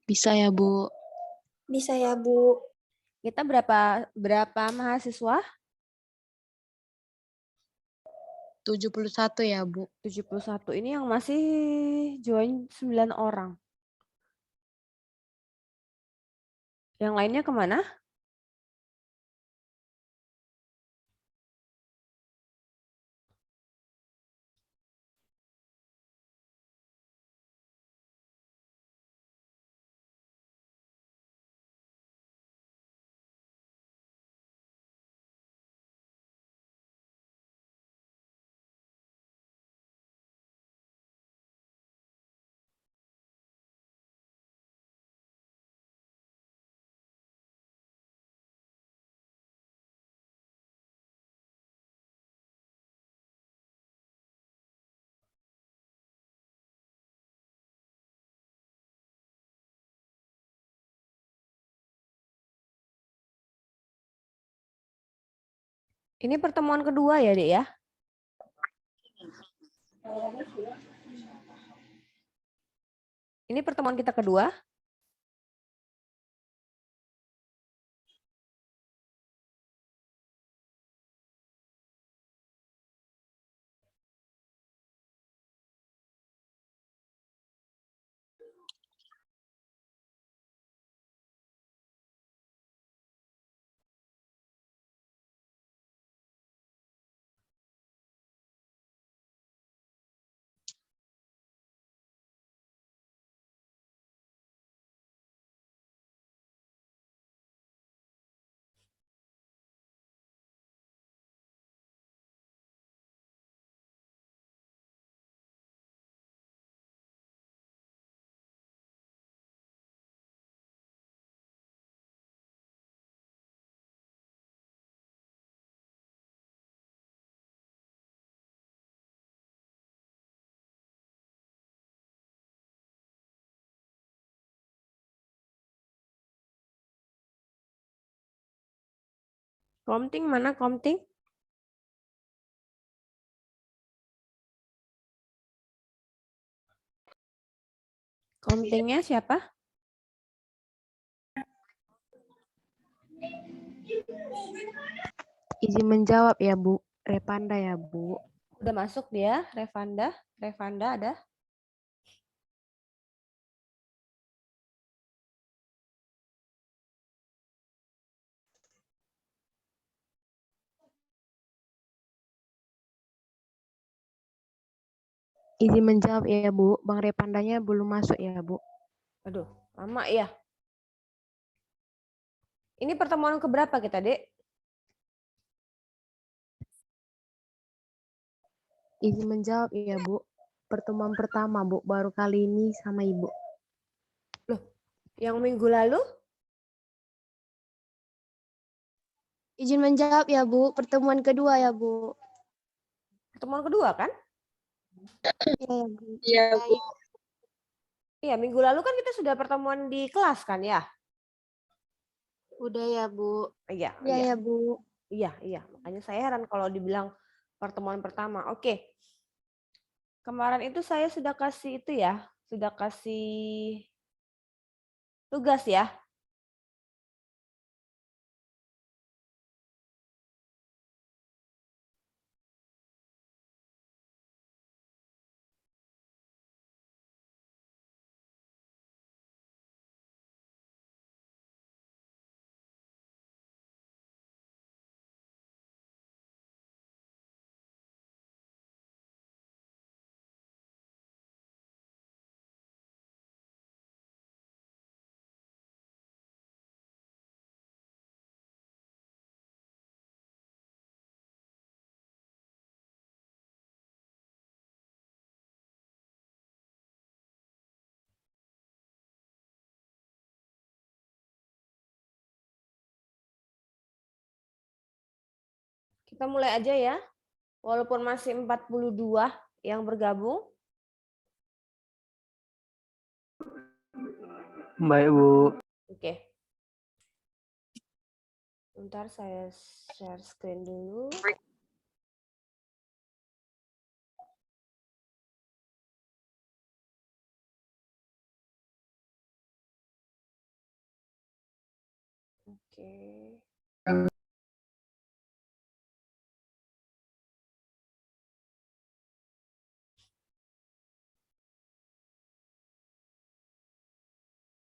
Bisa ya, Bu. Bisa ya, Bu. Kita berapa mahasiswa? 71 ya, Bu. 71. Ini yang masih join 9 orang. Yang lainnya kemana? Ini pertemuan kedua ya, Dek ya? Ini pertemuan kita kedua. Komting mana Komting? Komtingnya siapa? Izin menjawab ya, Bu. Repanda ya, Bu. Udah masuk dia, Revanda. Revanda ada? Izin menjawab ya, Bu. Bang Repandanya belum masuk ya, Bu. Aduh, lama ya. Ini pertemuan keberapa kita, Dek? Izin menjawab ya, Bu. Pertemuan pertama, Bu. Baru kali ini sama Ibu. Loh, yang minggu lalu? Izin menjawab ya, Bu. Pertemuan kedua ya, Bu. Pertemuan kedua kan? Iya ya, Bu. Iya, Bu. Iya, minggu lalu kan kita sudah pertemuan di kelas kan ya? Udah ya, Bu. Iya, Iya iya. ya, Bu. Iya. Makanya saya heran kalau dibilang pertemuan pertama. Oke. Kemarin itu saya sudah kasih itu ya, sudah kasih tugas ya. Kita mulai aja ya. Walaupun masih 42 yang bergabung. Baik, Bu. Oke. Bentar saya share screen dulu. Oke.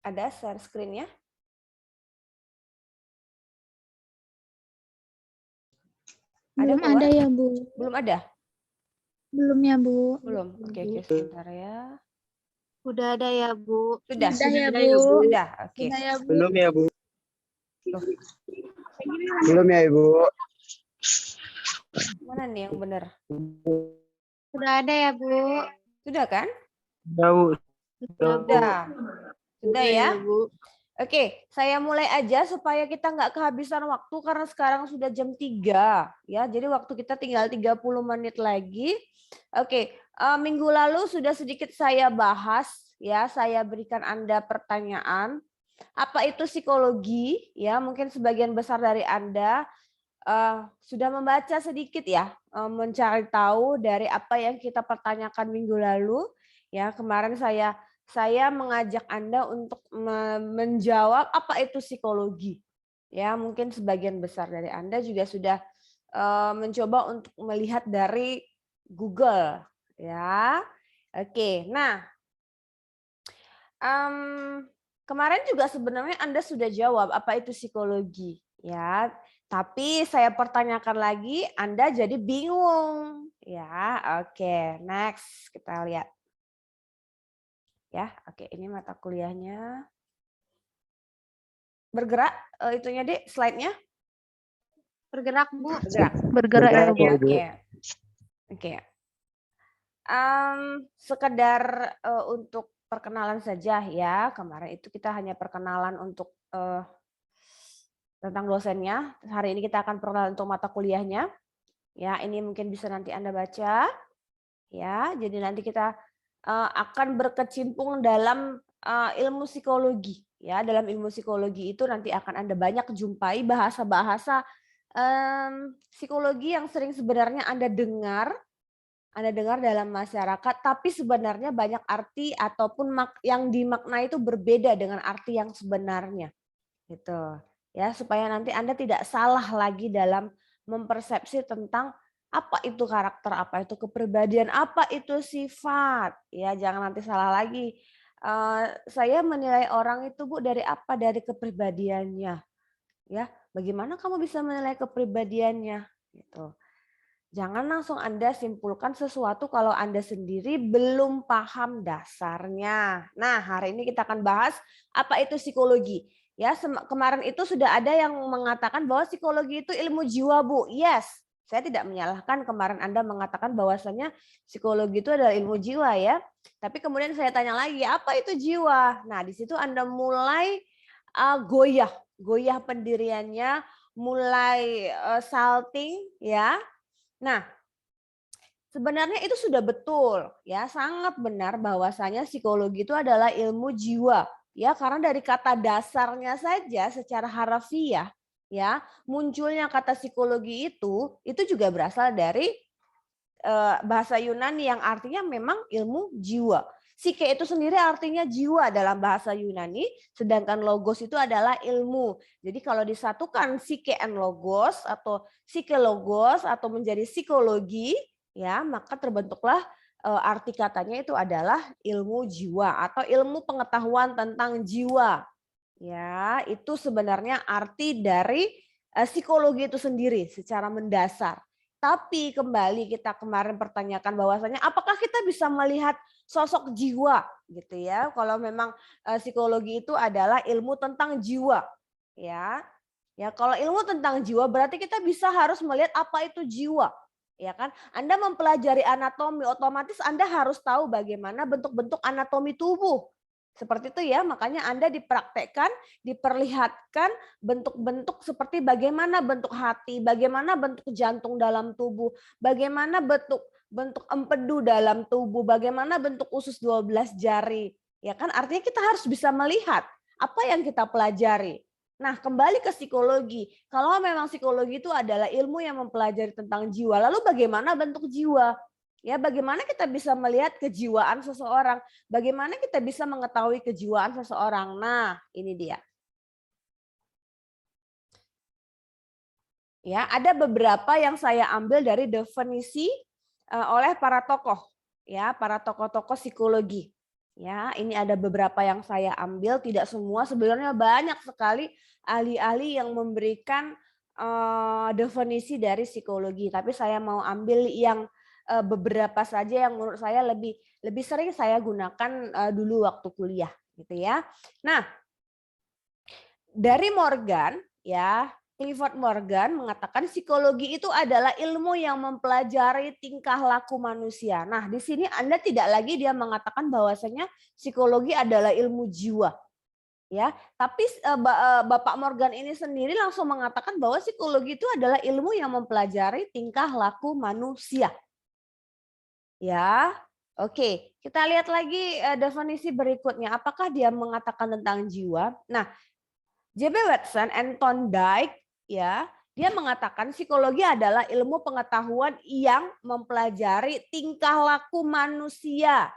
Ada share screen-nya? Belum keluar? ada ya, Bu. Belum ada? Belum ya, Bu. Belum. Oke, sebentar ya. Udah ada ya, Bu. Sudah? Sudah ya, Sudah Bu. ya, Bu. Sudah, oke. Sudah ya, Bu. Belum ya, Bu. Loh, Belum ya, Ibu. mana nih yang benar? Sudah ada ya, Bu. Sudah kan? Udah, Bu. Sudah. Sudah ya? Bu. Oke, saya mulai aja supaya kita nggak kehabisan waktu karena sekarang sudah jam 3 ya. Jadi waktu kita tinggal 30 menit lagi. Oke, minggu lalu sudah sedikit saya bahas ya, saya berikan Anda pertanyaan. Apa itu psikologi? Ya, mungkin sebagian besar dari Anda sudah membaca sedikit ya, mencari tahu dari apa yang kita pertanyakan minggu lalu. Ya, kemarin saya mengajak Anda untuk menjawab apa itu psikologi. Ya, mungkin sebagian besar dari Anda juga sudah mencoba untuk melihat dari Google, ya. Oke, nah kemarin juga sebenarnya Anda sudah jawab apa itu psikologi, ya. Tapi saya pertanyakan lagi, Anda jadi bingung, ya. Oke, next kita lihat. Ya, oke, ini mata kuliahnya. Bergerak itunya Dek, slide-nya? Bergerak, Bu. Bergerak. Bergerak ya, Bu. Oke. Oke. Sekedar untuk perkenalan saja ya. Kemarin itu kita hanya perkenalan untuk tentang dosennya. Hari ini kita akan perkenalan untuk mata kuliahnya. Ya, ini mungkin bisa nanti Anda baca. Ya, jadi nanti kita akan berkecimpung dalam ilmu psikologi. Ya, dalam ilmu psikologi itu nanti akan Anda banyak jumpai bahasa-bahasa psikologi yang sering sebenarnya Anda dengar dalam masyarakat, tapi sebenarnya banyak arti ataupun yang dimaknai itu berbeda dengan arti yang sebenarnya. Gitu. Ya, supaya nanti Anda tidak salah lagi dalam mempersepsi tentang apa itu karakter, apa itu kepribadian, apa itu sifat. Ya, jangan nanti salah lagi. Saya menilai orang itu, Bu, dari apa? Dari kepribadiannya. Ya, bagaimana kamu bisa menilai kepribadiannya? Gitu. Jangan langsung Anda simpulkan sesuatu kalau Anda sendiri belum paham dasarnya. Nah, hari ini kita akan bahas apa itu psikologi. Ya, kemarin itu sudah ada yang mengatakan bahwa psikologi itu ilmu jiwa, Bu. Yes, saya tidak menyalahkan kemarin Anda mengatakan bahwasanya psikologi itu adalah ilmu jiwa ya. Tapi kemudian saya tanya lagi, apa itu jiwa? Nah, di situ Anda mulai goyah pendiriannya, mulai salting ya. Nah, sebenarnya itu sudah betul ya, sangat benar bahwasanya psikologi itu adalah ilmu jiwa ya, karena dari kata dasarnya saja secara harafiah ya, munculnya kata psikologi itu juga berasal dari bahasa Yunani yang artinya memang ilmu jiwa. Psike itu sendiri artinya jiwa dalam bahasa Yunani, sedangkan logos itu adalah ilmu. Jadi kalau disatukan psike and logos atau psike logos atau menjadi psikologi, ya maka terbentuklah arti katanya itu adalah ilmu jiwa atau ilmu pengetahuan tentang jiwa. Ya, itu sebenarnya arti dari psikologi itu sendiri secara mendasar. Tapi kembali kita kemarin pertanyakan bahwasanya apakah kita bisa melihat sosok jiwa gitu ya. Kalau memang psikologi itu adalah ilmu tentang jiwa ya. Ya, kalau ilmu tentang jiwa berarti kita bisa harus melihat apa itu jiwa. Ya kan? Anda mempelajari anatomi, otomatis Anda harus tahu bagaimana bentuk-bentuk anatomi tubuh. Seperti itu ya, makanya Anda dipraktekkan, diperlihatkan bentuk-bentuk seperti bagaimana bentuk hati, bagaimana bentuk jantung dalam tubuh, bagaimana bentuk empedu dalam tubuh, bagaimana bentuk usus 12 jari. Ya kan, artinya kita harus bisa melihat apa yang kita pelajari. Nah, kembali ke psikologi. Kalau memang psikologi itu adalah ilmu yang mempelajari tentang jiwa, lalu bagaimana bentuk jiwa? Ya, bagaimana kita bisa melihat kejiwaan seseorang? Bagaimana kita bisa mengetahui kejiwaan seseorang? Nah, ini dia. Ya, ada beberapa yang saya ambil dari definisi oleh para tokoh, ya, para tokoh-tokoh psikologi. Ya, ini ada beberapa yang saya ambil, tidak semua, sebenarnya banyak sekali ahli-ahli yang memberikan definisi dari psikologi, tapi saya mau ambil yang beberapa saja yang menurut saya lebih sering saya gunakan dulu waktu kuliah, gitu ya. Nah, dari Morgan, ya, Clifford Morgan mengatakan psikologi itu adalah ilmu yang mempelajari tingkah laku manusia. Nah, di sini Anda tidak lagi dia mengatakan bahwasanya psikologi adalah ilmu jiwa. Ya, tapi Bapak Morgan ini sendiri langsung mengatakan bahwa psikologi itu adalah ilmu yang mempelajari tingkah laku manusia. Ya. Oke, kita lihat lagi definisi berikutnya. Apakah dia mengatakan tentang jiwa? Nah, J.B. Watson and Thorndike, ya, dia mengatakan psikologi adalah ilmu pengetahuan yang mempelajari tingkah laku manusia.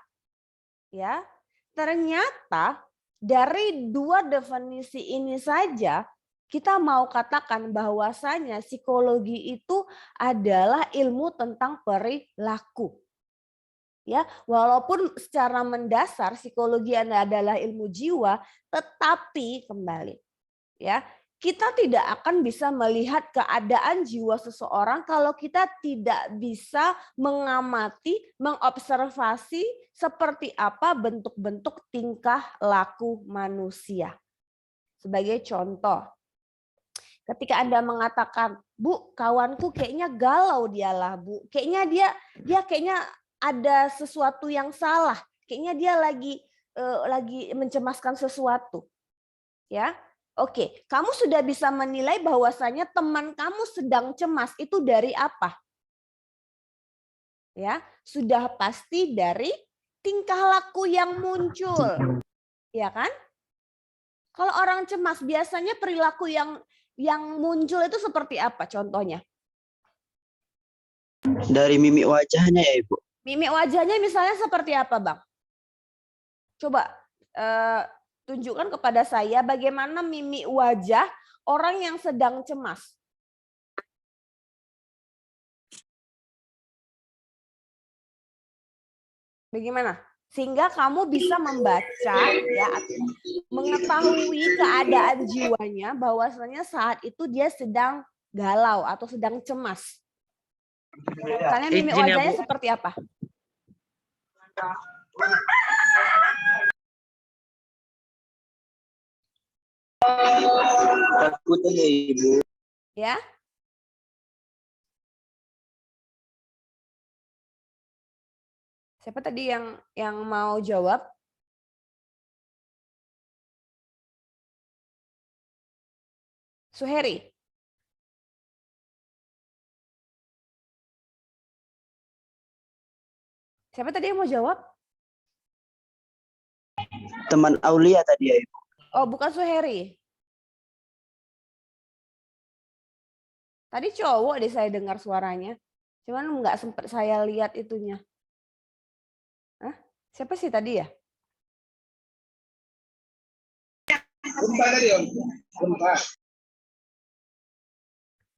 Ya, ternyata dari dua definisi ini saja kita mau katakan bahwasanya psikologi itu adalah ilmu tentang perilaku. Ya, walaupun secara mendasar psikologi adalah ilmu jiwa, tetapi kembali, ya, kita tidak akan bisa melihat keadaan jiwa seseorang kalau kita tidak bisa mengamati, mengobservasi seperti apa bentuk-bentuk tingkah laku manusia. Sebagai contoh, ketika Anda mengatakan, Bu, kawanku kayaknya galau dialah, Bu. Kayaknya dia kayaknya ada sesuatu yang salah. Kayaknya dia lagi mencemaskan sesuatu. Ya. Oke, kamu sudah bisa menilai bahwasanya teman kamu sedang cemas itu dari apa? Ya, sudah pasti dari tingkah laku yang muncul. Ya kan? Kalau orang cemas biasanya perilaku yang muncul itu seperti apa contohnya? Dari mimik wajahnya ya Ibu. Mimik wajahnya misalnya seperti apa, Bang? Coba tunjukkan kepada saya bagaimana mimik wajah orang yang sedang cemas. Bagaimana? Sehingga kamu bisa membaca, ya, mengetahui keadaan jiwanya bahwasanya saat itu dia sedang galau atau sedang cemas. Misalnya mimik wajahnya seperti apa? Takutnya ya Ibu. Ya. Siapa tadi yang mau jawab? Suheri. Siapa tadi yang mau jawab? Teman Aulia tadi ya Ibu. Oh, bukan Suheri. Tadi cowok deh saya dengar suaranya. Cuman nggak sempat saya lihat itunya. Hah? Siapa sih tadi ya?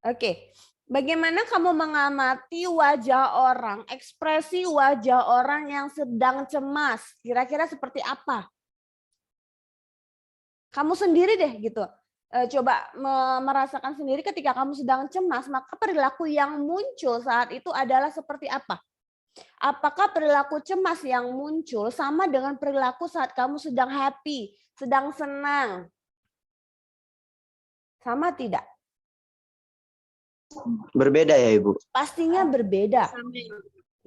Oke. Bagaimana kamu mengamati wajah orang, ekspresi wajah orang yang sedang cemas? Kira-kira seperti apa? Kamu sendiri deh gitu. Coba merasakan sendiri ketika kamu sedang cemas, maka perilaku yang muncul saat itu adalah seperti apa? Apakah perilaku cemas yang muncul sama dengan perilaku saat kamu sedang happy, sedang senang? Sama tidak? Berbeda ya Ibu. Pastinya berbeda.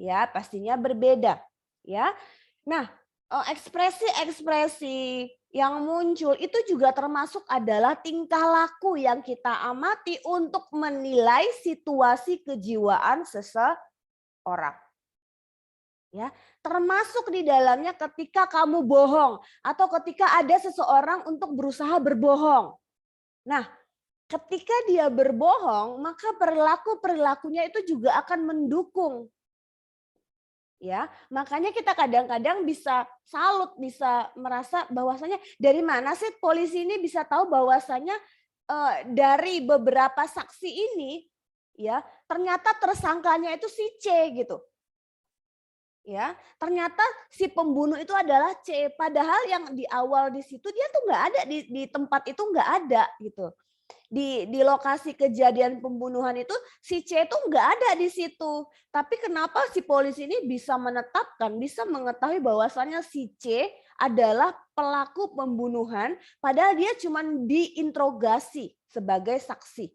Ya, pastinya berbeda. Ya. Nah, ekspresi-ekspresi yang muncul itu juga termasuk adalah tingkah laku yang kita amati untuk menilai situasi kejiwaan seseorang. Ya, termasuk di dalamnya ketika kamu bohong atau ketika ada seseorang untuk berusaha berbohong. Nah, ketika dia berbohong, maka perilakunya itu juga akan mendukung. Ya, makanya kita kadang-kadang bisa salut, bisa merasa bahwasanya dari mana sih polisi ini bisa tahu bahwasanya dari beberapa saksi ini, ya ternyata tersangkanya itu si C gitu. Ya, ternyata si pembunuh itu adalah C, padahal yang di awal di situ dia tuh nggak ada di tempat itu nggak ada gitu. Di lokasi kejadian pembunuhan itu si C itu nggak ada di situ. Tapi kenapa si polisi ini bisa menetapkan, bisa mengetahui bahwasannya si C adalah pelaku pembunuhan, padahal dia cuma diinterogasi sebagai saksi.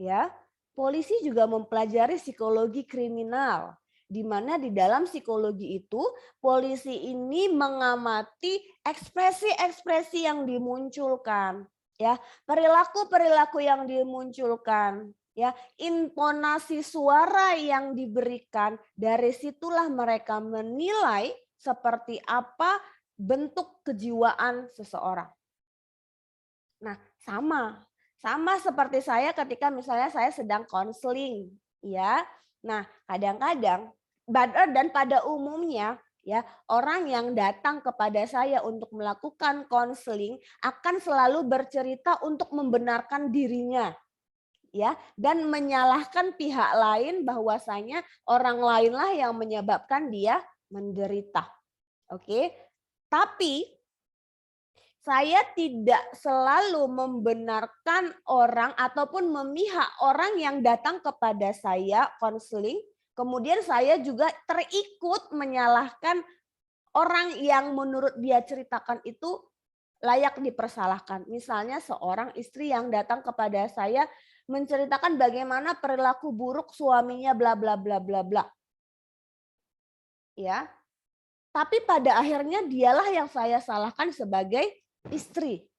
Ya, polisi juga mempelajari psikologi kriminal, di mana di dalam psikologi itu polisi ini mengamati ekspresi-ekspresi yang dimunculkan, ya, perilaku-perilaku yang dimunculkan, ya, intonasi suara yang diberikan. Dari situlah mereka menilai seperti apa bentuk kejiwaan seseorang. Nah, sama seperti saya ketika misalnya saya sedang konseling, ya. Nah, kadang-kadang dan pada umumnya ya, orang yang datang kepada saya untuk melakukan konseling akan selalu bercerita untuk membenarkan dirinya. Ya, dan menyalahkan pihak lain bahwasanya orang lainlah yang menyebabkan dia menderita. Oke. Tapi saya tidak selalu membenarkan orang ataupun memihak orang yang datang kepada saya konseling. Kemudian saya juga terikut menyalahkan orang yang menurut dia ceritakan itu layak dipersalahkan. Misalnya seorang istri yang datang kepada saya menceritakan bagaimana perilaku buruk suaminya bla bla bla bla bla. Ya. Tapi pada akhirnya dialah yang saya salahkan sebagai istri.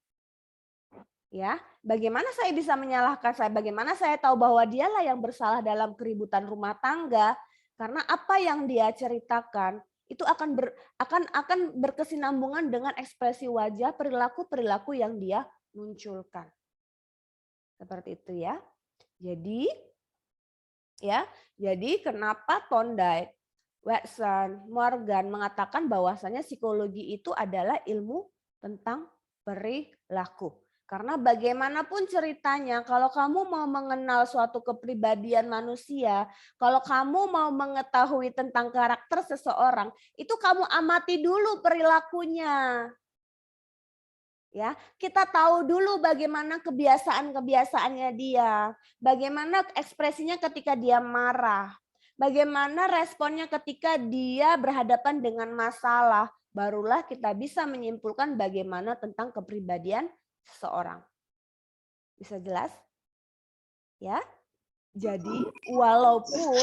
Ya, bagaimana saya bisa menyalahkan saya? Bagaimana saya tahu bahwa dialah yang bersalah dalam keributan rumah tangga? Karena apa yang dia ceritakan itu akan berkesinambungan dengan ekspresi wajah, perilaku-perilaku yang dia munculkan. Seperti itu ya. Jadi kenapa Thorndike, Watson, Morgan mengatakan bahwasanya psikologi itu adalah ilmu tentang perilaku. Karena bagaimanapun ceritanya, kalau kamu mau mengenal suatu kepribadian manusia, kalau kamu mau mengetahui tentang karakter seseorang, itu kamu amati dulu perilakunya. Ya, kita tahu dulu bagaimana kebiasaan-kebiasaannya dia, bagaimana ekspresinya ketika dia marah, bagaimana responnya ketika dia berhadapan dengan masalah, barulah kita bisa menyimpulkan bagaimana tentang kepribadian seseorang. Bisa jelas? Ya. Jadi walaupun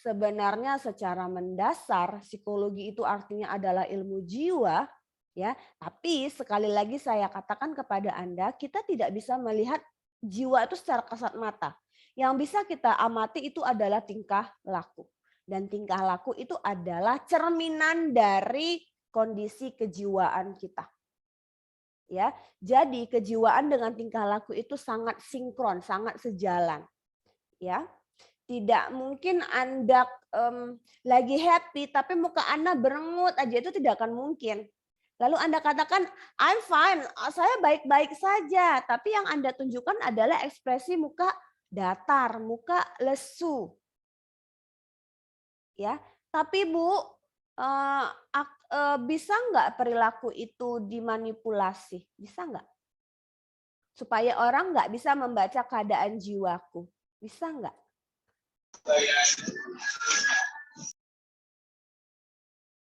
sebenarnya secara mendasar psikologi itu artinya adalah ilmu jiwa, ya, tapi sekali lagi saya katakan kepada Anda, kita tidak bisa melihat jiwa itu secara kasat mata. Yang bisa kita amati itu adalah tingkah laku. Dan tingkah laku itu adalah cerminan dari kondisi kejiwaan kita. Ya, jadi kejiwaan dengan tingkah laku itu sangat sinkron, sangat sejalan. Ya, tidak mungkin Anda lagi happy tapi muka Anda berengut aja, itu tidak akan mungkin. Lalu Anda katakan I'm fine, saya baik-baik saja, tapi yang Anda tunjukkan adalah ekspresi muka datar, muka lesu. Ya, tapi Bu, bisa nggak perilaku itu dimanipulasi? Bisa nggak? Supaya orang nggak bisa membaca keadaan jiwaku. Bisa nggak?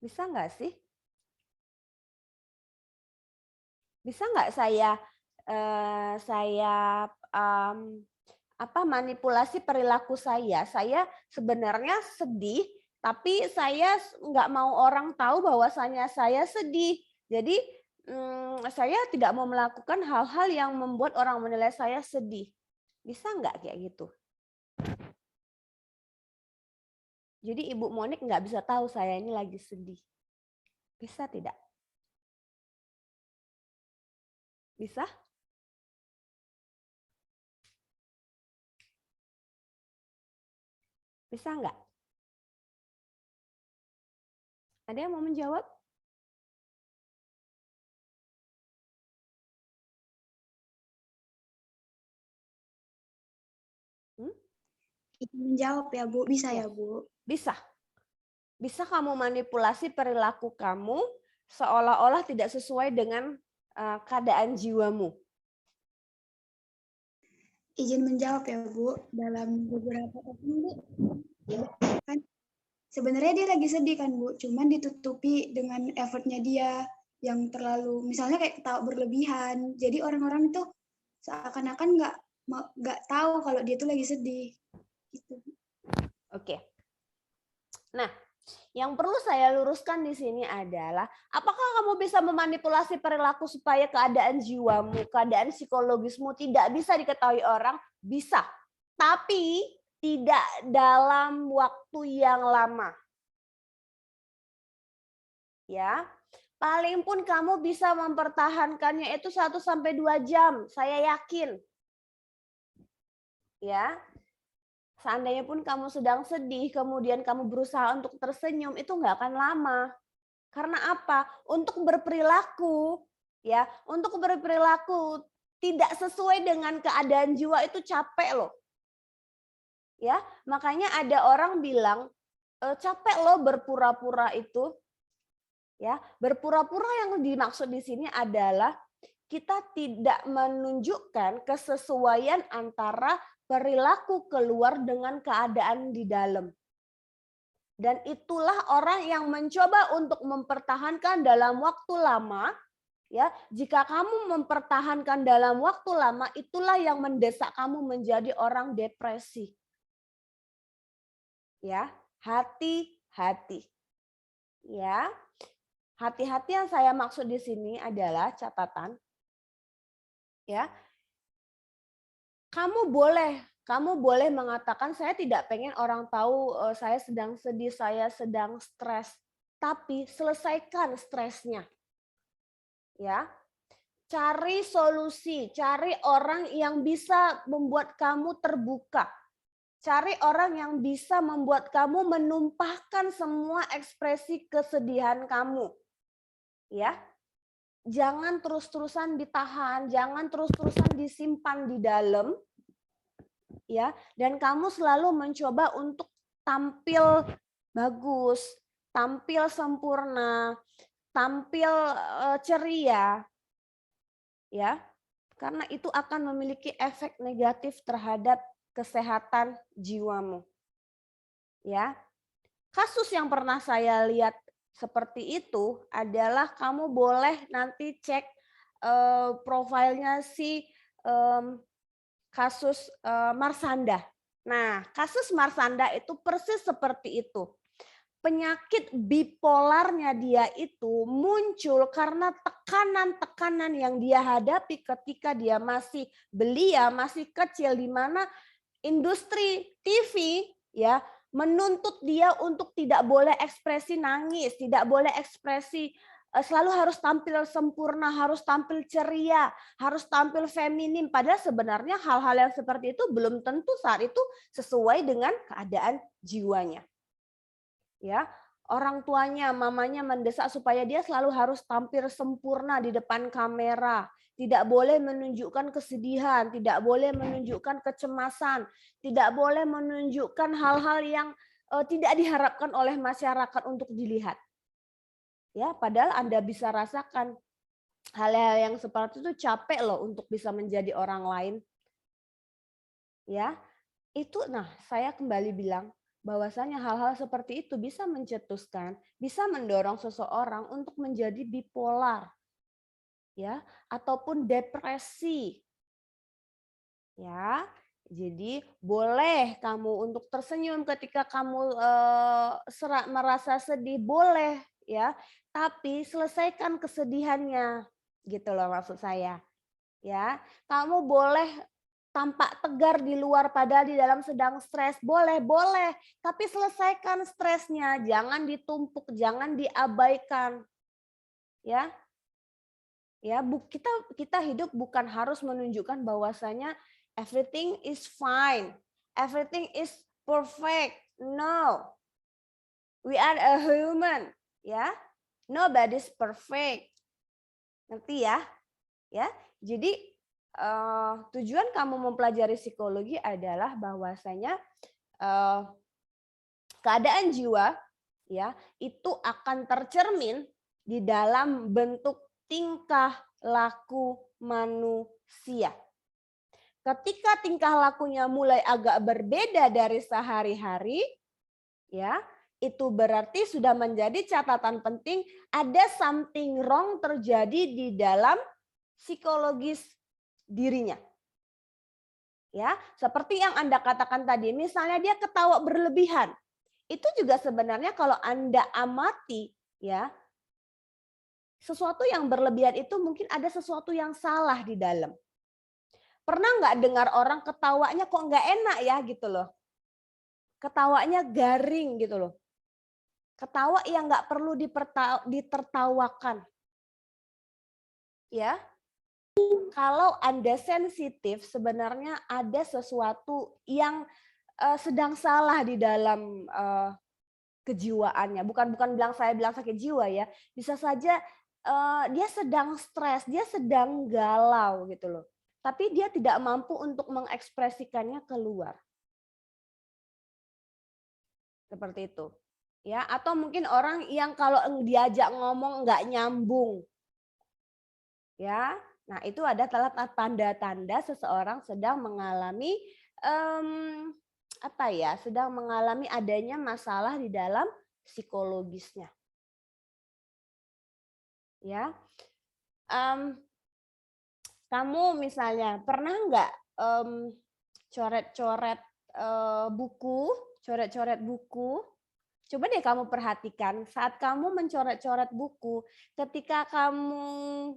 Bisa nggak sih? Bisa nggak saya manipulasi perilaku saya? Saya sebenarnya sedih, tapi saya nggak mau orang tahu bahwasanya saya sedih. Jadi saya tidak mau melakukan hal-hal yang membuat orang menilai saya sedih. Bisa nggak kayak gitu? Jadi Ibu Monik nggak bisa tahu saya ini lagi sedih. Bisa tidak? Bisa? Bisa nggak? Ada yang mau menjawab? Izin menjawab ya Bu, bisa Ya. ya Bu? Bisa. Bisa kamu manipulasi perilaku kamu seolah-olah tidak sesuai dengan keadaan jiwamu. Izin menjawab ya Bu, dalam beberapa tahun Bu, kan sebenarnya dia lagi sedih kan Bu, cuman ditutupi dengan effortnya dia yang terlalu, misalnya kayak ketawa berlebihan, jadi orang-orang itu seakan-akan nggak tahu kalau dia tuh lagi sedih. Gitu. Oke. Nah, yang perlu saya luruskan di sini adalah, apakah kamu bisa memanipulasi perilaku supaya keadaan jiwamu, keadaan psikologismu tidak bisa diketahui orang? Bisa. Tapi tidak dalam waktu yang lama. Ya. Paling pun kamu bisa mempertahankannya itu 1-2 jam, saya yakin. Ya. Seandainya pun kamu sedang sedih, kemudian kamu berusaha untuk tersenyum, itu nggak akan lama. Karena apa? Untuk berperilaku, ya, untuk berperilaku tidak sesuai dengan keadaan jiwa itu capek loh. Ya, makanya ada orang bilang capek loh berpura-pura itu. Ya, berpura-pura yang dimaksud di sini adalah kita tidak menunjukkan kesesuaian antara perilaku keluar dengan keadaan di dalam. Dan itulah orang yang mencoba untuk mempertahankan dalam waktu lama. Ya, jika kamu mempertahankan dalam waktu lama, itulah yang mendesak kamu menjadi orang depresi. Ya, hati-hati. Ya, hati-hati yang saya maksud di sini adalah catatan. Ya, kamu boleh mengatakan saya tidak pengen orang tahu saya sedang sedih, saya sedang stres. Tapi selesaikan stresnya. Ya. Cari solusi, cari orang yang bisa membuat kamu terbuka. Cari orang yang bisa membuat kamu menumpahkan semua ekspresi kesedihan kamu. Ya. Jangan terus-terusan ditahan, jangan terus-terusan disimpan di dalam. Ya, dan kamu selalu mencoba untuk tampil bagus, tampil sempurna, tampil ceria. Ya. Karena itu akan memiliki efek negatif terhadap kesehatan jiwamu. Ya. Kasus yang pernah saya lihat seperti itu adalah kamu boleh nanti cek profilnya si kasus Marsanda. Nah, kasus Marsanda itu persis seperti itu. Penyakit bipolarnya dia itu muncul karena tekanan-tekanan yang dia hadapi ketika dia masih belia, masih kecil, di mana industri TV ya menuntut dia untuk tidak boleh ekspresi nangis, tidak boleh ekspresi selalu harus tampil sempurna, harus tampil ceria, harus tampil feminim. Padahal sebenarnya hal-hal yang seperti itu belum tentu saat itu sesuai dengan keadaan jiwanya. Ya, orang tuanya, mamanya mendesak supaya dia selalu harus tampil sempurna di depan kamera, tidak boleh menunjukkan kesedihan, tidak boleh menunjukkan kecemasan, tidak boleh menunjukkan hal-hal yang tidak diharapkan oleh masyarakat untuk dilihat. Ya, padahal Anda bisa rasakan hal-hal yang seperti itu capek loh untuk bisa menjadi orang lain. Ya, itu saya kembali bilang bahwasanya hal-hal seperti itu bisa mencetuskan, bisa mendorong seseorang untuk menjadi bipolar, ya, ataupun depresi, ya. Jadi boleh kamu untuk tersenyum ketika kamu merasa sedih, boleh, ya. Tapi selesaikan kesedihannya, gitu loh maksud saya, ya. Kamu boleh tampak tegar di luar padahal di dalam sedang stres, boleh, tapi selesaikan stresnya, jangan ditumpuk, jangan diabaikan. Ya. Ya, kita hidup bukan harus menunjukkan bahwasanya everything is fine, everything is perfect. No. We are a human, ya. Nobody's perfect. Ngerti ya? Ya. Jadi tujuan kamu mempelajari psikologi adalah bahwasanya keadaan jiwa, ya, itu akan tercermin di dalam bentuk tingkah laku manusia. Ketika tingkah lakunya mulai agak berbeda dari sehari-hari, ya, itu berarti sudah menjadi catatan penting ada something wrong terjadi di dalam psikologis dirinya. Ya, seperti yang Anda katakan tadi, misalnya dia ketawa berlebihan. Itu juga sebenarnya kalau Anda amati, ya, sesuatu yang berlebihan itu mungkin ada sesuatu yang salah di dalam. Pernah nggak dengar orang ketawanya kok nggak enak ya gitu loh. Ketawanya garing gitu loh. Ketawa yang nggak perlu ditertawakan. Ya, kalau Anda sensitif sebenarnya ada sesuatu yang sedang salah di dalam kejiwaannya. Bukan saya bilang sakit jiwa ya. Bisa saja dia sedang stres, dia sedang galau gitu loh. Tapi dia tidak mampu untuk mengekspresikannya keluar. Seperti itu. Ya, atau mungkin orang yang kalau diajak ngomong nggak nyambung. Ya. Nah, itu adalah tanda-tanda seseorang sedang mengalami sedang mengalami adanya masalah di dalam psikologisnya. Ya. Kamu misalnya pernah nggak coret-coret buku, coret-coret buku? Coba deh kamu perhatikan saat kamu mencoret-coret buku, ketika kamu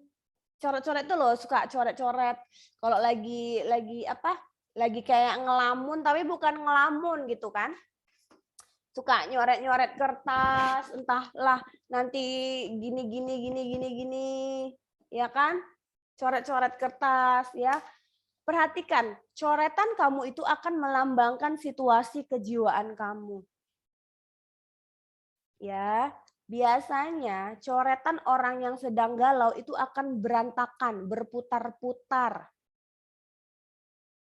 coret-coret itu loh, suka coret-coret kalau lagi kayak ngelamun tapi bukan ngelamun gitu kan. Suka nyoret-nyoret kertas, entahlah nanti gini ya kan? Coret-coret kertas ya. Perhatikan, coretan kamu itu akan melambangkan situasi kejiwaan kamu. Ya, biasanya coretan orang yang sedang galau itu akan berantakan, berputar-putar.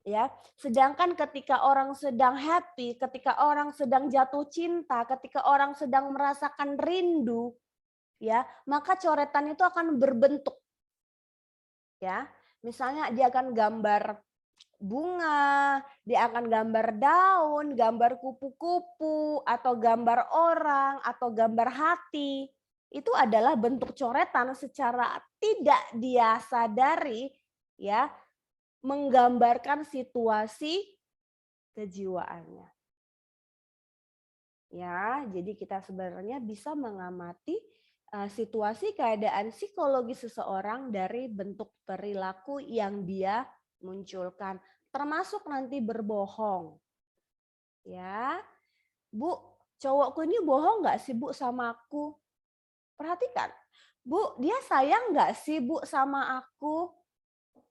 Ya, sedangkan ketika orang sedang happy, ketika orang sedang jatuh cinta, ketika orang sedang merasakan rindu, ya, maka coretan itu akan berbentuk. Ya, misalnya dia akan gambar bunga, dia akan gambar daun, gambar kupu-kupu, atau gambar orang, atau gambar hati. Itu adalah bentuk coretan secara tidak dia sadari, ya, menggambarkan situasi kejiwaannya. Ya, jadi kita sebenarnya bisa mengamati situasi keadaan psikologi seseorang dari bentuk perilaku yang dia munculkan, termasuk nanti berbohong. Ya, Bu, cowokku ini bohong nggak sih Bu sama aku? Perhatikan, Bu, dia sayang nggak sih Bu sama aku?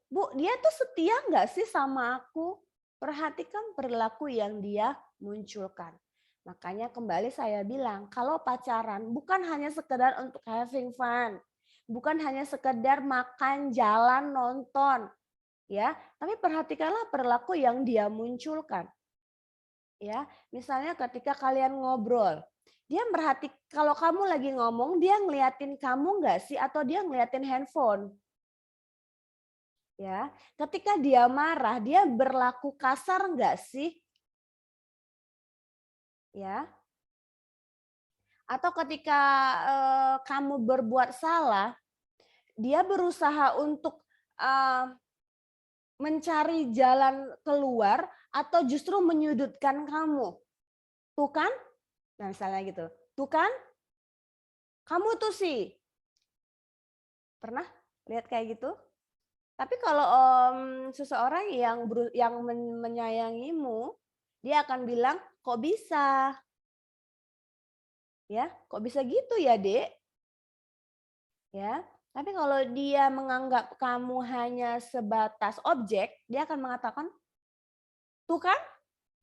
Bu, dia tuh setia nggak sih sama aku? Perhatikan perilaku yang dia munculkan. Makanya kembali saya bilang, kalau pacaran bukan hanya sekedar untuk having fun, bukan hanya sekedar makan, jalan, nonton, ya, tapi perhatikanlah perilaku yang dia munculkan. Ya, misalnya ketika kalian ngobrol, dia kalau kamu lagi ngomong, dia ngeliatin kamu nggak sih atau dia ngeliatin handphone? Ya, ketika dia marah, dia berlaku kasar nggak sih? Ya. Atau ketika kamu berbuat salah, dia berusaha untuk mencari jalan keluar atau justru menyudutkan kamu. Tuh kan? Nah, misalnya gitu. Tuh kan? Kamu tuh sih. Pernah lihat kayak gitu? Tapi kalau seseorang yang menyayangimu, dia akan bilang, kok bisa? Ya, kok bisa gitu ya, Dek? Ya, tapi kalau dia menganggap kamu hanya sebatas objek, dia akan mengatakan, tuh kan,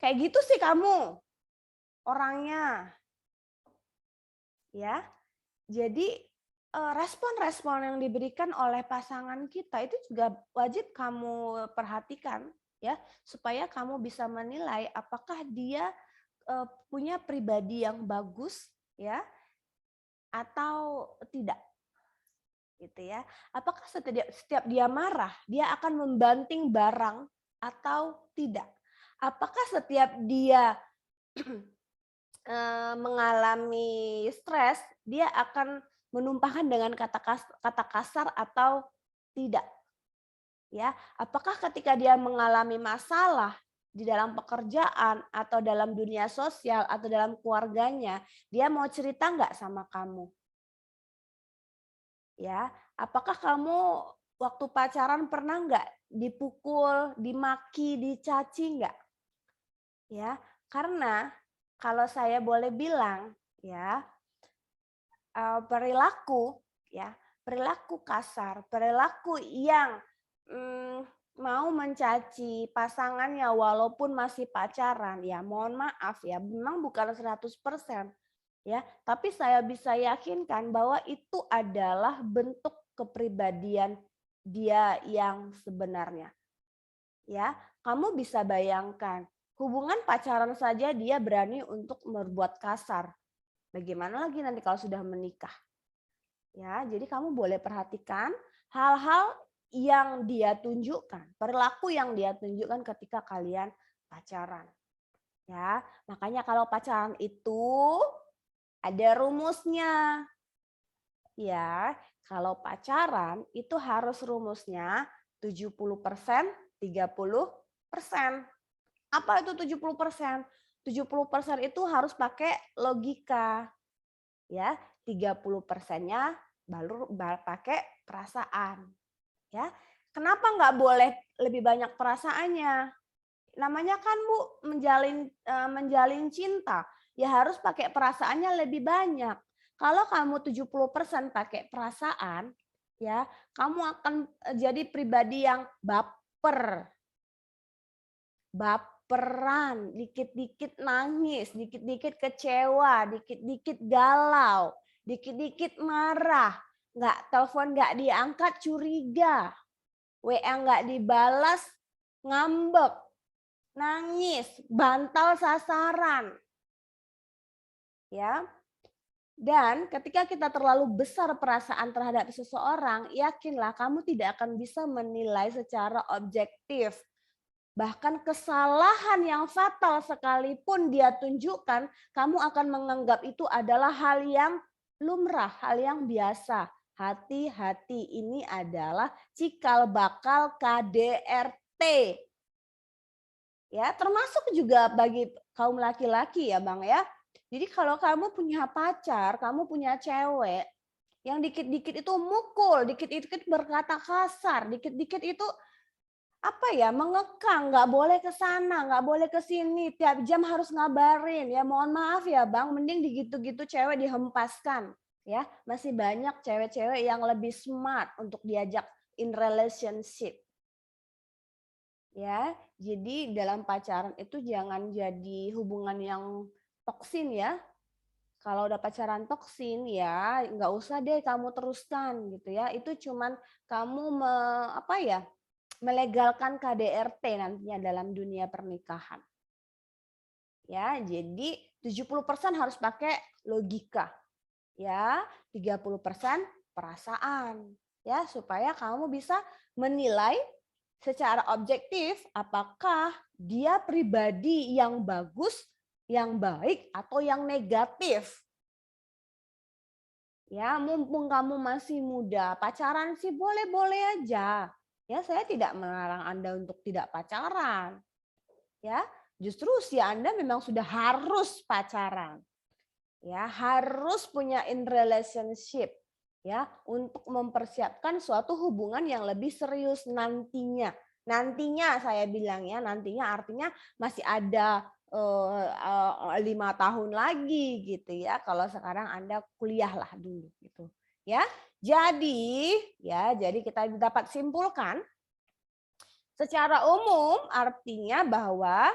kayak gitu sih kamu orangnya. Ya, jadi respon-respon yang diberikan oleh pasangan kita itu juga wajib kamu perhatikan, ya, supaya kamu bisa menilai apakah dia punya pribadi yang bagus ya atau tidak? Gitu ya. Apakah setiap dia marah, dia akan membanting barang atau tidak? Apakah setiap dia mengalami stres, dia akan menumpahkan dengan kata kasar atau tidak? Ya, apakah ketika dia mengalami masalah di dalam pekerjaan atau dalam dunia sosial atau dalam keluarganya, dia mau cerita nggak sama kamu? Ya, apakah kamu waktu pacaran pernah nggak dipukul, dimaki, dicaci nggak? Ya, karena kalau saya boleh bilang, ya perilaku, ya perilaku kasar, perilaku yang mau mencaci pasangannya walaupun masih pacaran, ya mohon maaf ya, memang bukan 100%. Ya, tapi saya bisa yakinkan bahwa itu adalah bentuk kepribadian dia yang sebenarnya. Ya, kamu bisa bayangkan, hubungan pacaran saja dia berani untuk berbuat kasar. Bagaimana lagi nanti kalau sudah menikah? Ya, jadi kamu boleh perhatikan hal-hal yang dia tunjukkan, perilaku yang dia tunjukkan ketika kalian pacaran. Ya, makanya kalau pacaran itu ada rumusnya. Ya, kalau pacaran itu harus rumusnya 70%, 30%. Apa itu 70%? 70% itu harus pakai logika. Ya, 30%-nya baru pakai perasaan. Ya. Kenapa nggak boleh lebih banyak perasaannya? Namanya kan Bu menjalin cinta. Ya harus pakai perasaannya lebih banyak. Kalau kamu 70% pakai perasaan, ya, kamu akan jadi pribadi yang baper. Baperan, dikit-dikit nangis, dikit-dikit kecewa, dikit-dikit galau, dikit-dikit marah, telepon nggak diangkat curiga, WA nggak dibalas ngambek, nangis, bantal sasaran. Ya. Dan ketika kita terlalu besar perasaan terhadap seseorang, yakinlah kamu tidak akan bisa menilai secara objektif. Bahkan kesalahan yang fatal sekalipun dia tunjukkan, kamu akan menganggap itu adalah hal yang lumrah, hal yang biasa. Hati-hati, ini adalah cikal bakal KDRT. Ya, termasuk juga bagi kaum laki-laki ya Bang ya. Jadi kalau kamu punya pacar, kamu punya cewek yang dikit-dikit itu mukul, dikit-dikit berkata kasar, dikit-dikit itu mengekang, nggak boleh ke sana, nggak boleh ke sini, tiap jam harus ngabarin. Ya mohon maaf ya Bang, mending digitu-gitu cewek dihempaskan. Ya, masih banyak cewek-cewek yang lebih smart untuk diajak in relationship. Ya, jadi dalam pacaran itu jangan jadi hubungan yang toksin ya. Kalau udah pacaran toksin ya nggak usah deh kamu teruskan gitu ya. Itu cuman kamu melegalkan KDRT nantinya dalam dunia pernikahan. Ya, jadi 70% harus pakai logika. Ya, 30% perasaan. Ya, supaya kamu bisa menilai secara objektif apakah dia pribadi yang bagus, yang baik atau yang negatif. Ya, mumpung kamu masih muda, pacaran sih boleh-boleh aja. Ya, saya tidak melarang Anda untuk tidak pacaran. Ya, justru usia Anda memang sudah harus pacaran. Ya, harus punya in relationship ya untuk mempersiapkan suatu hubungan yang lebih serius nantinya. Nantinya saya bilang ya, nantinya artinya masih ada 5 tahun lagi gitu ya. Kalau sekarang Anda kuliahlah dulu gitu. Ya. Jadi kita dapat simpulkan secara umum artinya bahwa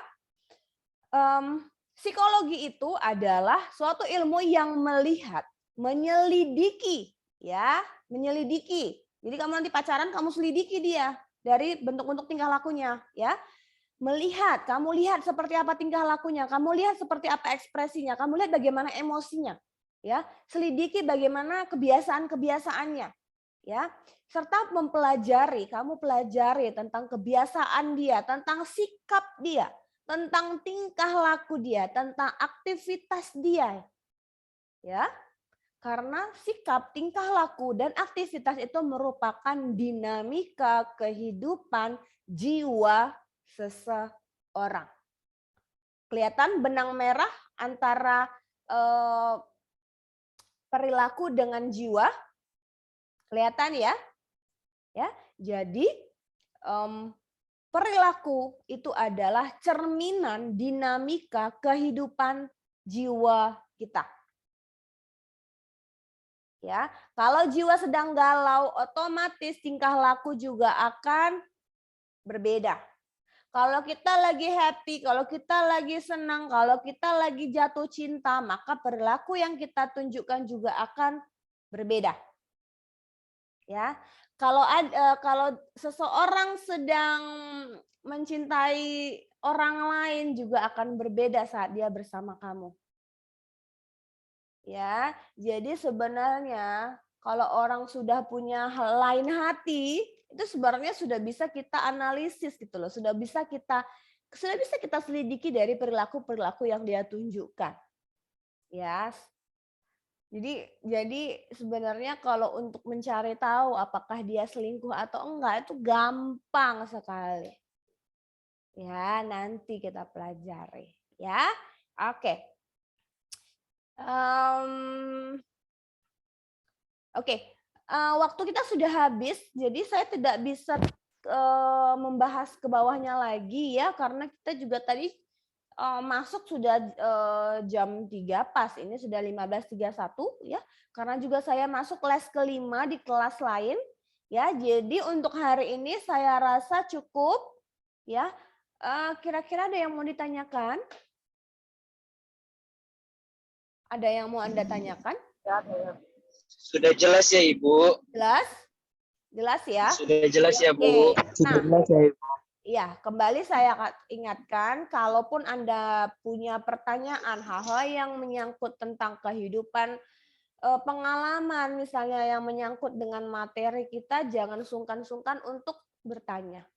psikologi itu adalah suatu ilmu yang melihat, menyelidiki ya, menyelidiki. Jadi kamu nanti pacaran kamu selidiki dia dari bentuk-bentuk tingkah lakunya ya. Melihat, kamu lihat seperti apa tingkah lakunya, kamu lihat seperti apa ekspresinya, kamu lihat bagaimana emosinya, ya. Selidiki bagaimana kebiasaan-kebiasaannya, ya. Serta mempelajari, kamu pelajari tentang kebiasaan dia, tentang sikap dia, tentang tingkah laku dia, tentang aktivitas dia, ya. Karena sikap, tingkah laku, dan aktivitas itu merupakan dinamika kehidupan jiwa seseorang. Kelihatan benang merah antara perilaku dengan jiwa? Kelihatan ya? Ya, jadi perilaku itu adalah cerminan dinamika kehidupan jiwa kita. Ya, kalau jiwa sedang galau, otomatis tingkah laku juga akan berbeda. Kalau kita lagi happy, kalau kita lagi senang, kalau kita lagi jatuh cinta, maka perilaku yang kita tunjukkan juga akan berbeda. Ya, kalau seseorang sedang mencintai orang lain juga akan berbeda saat dia bersama kamu. Ya, jadi sebenarnya kalau orang sudah punya lain hati, itu sebenarnya sudah bisa kita analisis gitu loh, sudah bisa kita selidiki dari perilaku-perilaku yang dia tunjukkan. Ya. Jadi sebenarnya kalau untuk mencari tahu apakah dia selingkuh atau enggak itu gampang sekali. Ya, nanti kita pelajari, ya. Oke. Oke, waktu kita sudah habis, jadi saya tidak bisa membahas ke bawahnya lagi ya, karena kita juga tadi masuk sudah jam 3 pas, ini sudah 15.31 ya, karena juga saya masuk les kelima di kelas lain ya, jadi untuk hari ini saya rasa cukup ya. Kira-kira ada yang mau ditanyakan? Ada yang mau Anda tanyakan? Sudah jelas ya Ibu. Jelas? Jelas ya? Sudah jelas ya Oke. Bu. Sudah Nah, jelas ya Ibu. ya, kembali saya ingatkan, kalaupun Anda punya pertanyaan, hal-hal yang menyangkut tentang kehidupan, pengalaman misalnya yang menyangkut dengan materi kita, jangan sungkan-sungkan untuk bertanya.